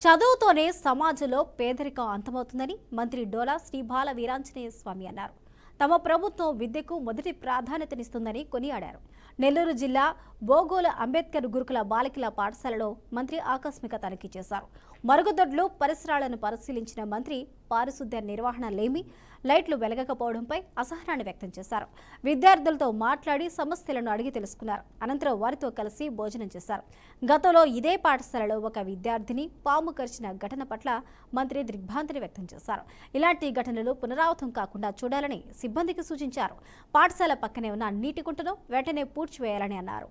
చదువుతోనే సమాజంలో పేదరికం అంతమవుతుందని మంత్రి డోలా శ్రీ బాల వీరాంజనేయ స్వామి అన్నారు. తమ ప్రభుత్వం విద్యకు మొదటి ప్రాధాన్యతనిస్తుందని కొనియాడారు. నెల్లూరు జిల్లా బోగోలు అంబేద్కర్ గురుకుల బాలికల పాఠశాలలో మంత్రి ఆకస్మిక తనిఖీ చేశారు. మరుగుదొడ్లు పరిసరాలను పరిశీలించిన మంత్రి పారిశుద్ధ్య నిర్వహణ లేమి, లైట్లు వెలగకపోవడంపై అసహనాన్ని వ్యక్తం చేశారు. విద్యార్థులతో మాట్లాడి సమస్యలను అడిగి తెలుసుకున్నారు. అనంతరం వారితో కలిసి భోజనం చేశారు. గతంలో ఇదే పాఠశాలలో ఒక విద్యార్థిని పాము కరిచిన ఘటన పట్ల మంత్రి దిగ్భ్రాంతిని వ్యక్తం చేశారు. ఇలాంటి ఘటనలు పునరావృతం కాకుండా చూడాలని సిబ్బందికి సూచించారు. పాఠశాల పక్కనే ఉన్న నీటి కుంటను వెంటనే పూడ్చివేయాలని అన్నారు.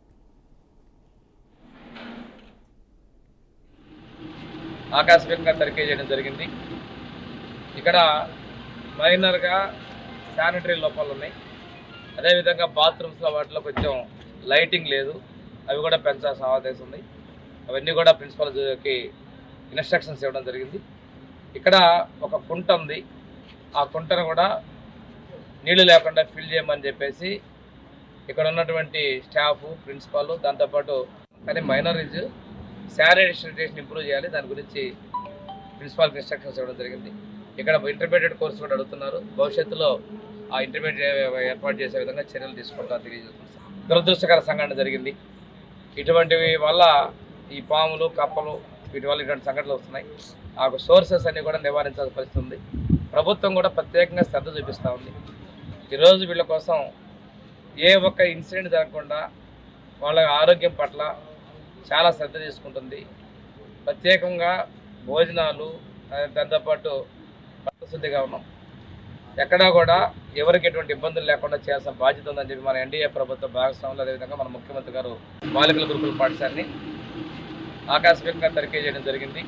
ఆకస్మికంగా తనిఖీ చేయడం జరిగింది. ఇక్కడ మైనర్గా శానిటరీ లోపాలు ఉన్నాయి. అదేవిధంగా బాత్రూమ్స్లో వాటిలో కొంచెం లైటింగ్ లేదు, అవి కూడా పెంచాల్సిన ఆదేశం ఉంది. అవన్నీ కూడా ప్రిన్సిపల్కి ఇన్స్ట్రక్షన్స్ ఇవ్వడం జరిగింది. ఇక్కడ ఒక కుంట ఉంది, ఆ కుంటను కూడా నీళ్లు లేకుండా ఫిల్ చేయమని చెప్పేసి ఇక్కడ ఉన్నటువంటి స్టాఫ్, ప్రిన్సిపాల్, దాంతోపాటు కానీ మైనారిటీస్ శానిటేషన్ ఇంప్రూవ్ చేయాలి, దాని గురించి ప్రిన్సిపాల్కి ఇన్స్ట్రక్షన్స్ ఇవ్వడం జరిగింది. ఇక్కడ ఇంటర్మీడియట్ కోర్సు కూడా అడుగుతున్నారు. భవిష్యత్తులో ఆ ఇంటర్మీడియట్ ఏర్పాటు చేసే విధంగా చర్యలు తీసుకుంటారు తెలియజేస్తున్నారు. దురదృష్టకర సంఘటన జరిగింది. ఇటువంటివి వల్ల ఈ పాములు, కప్పలు, వీటి వల్ల ఇటువంటి సంఘటనలు వస్తున్నాయి. ఆ సోర్సెస్ అన్ని కూడా నివారించాల్సిన పరిస్థితి ఉంది. ప్రభుత్వం కూడా ప్రత్యేకంగా శ్రద్ధ చూపిస్తూ ఉంది. ఈరోజు వీళ్ళ కోసం ఏ ఒక్క ఇన్సిడెంట్ జరగకుండా వాళ్ళ ఆరోగ్యం పట్ల చాలా శ్రద్ధ తీసుకుంటుంది. ప్రత్యేకంగా భోజనాలు, దాంతోపాటు పరిశుద్ధిగా ఉన్నాం. ఎక్కడా కూడా ఎవరికి ఎటువంటి ఇబ్బందులు లేకుండా చేయాల్సిన బాధ్యత ఉందని చెప్పి మన ఎన్డీఏ ప్రభుత్వ భాగస్వాములు, అదేవిధంగా మన ముఖ్యమంత్రి గారు బాలికల గురుకుల పాఠశాలని ఆకస్మికంగా తనిఖీ చేయడం జరిగింది.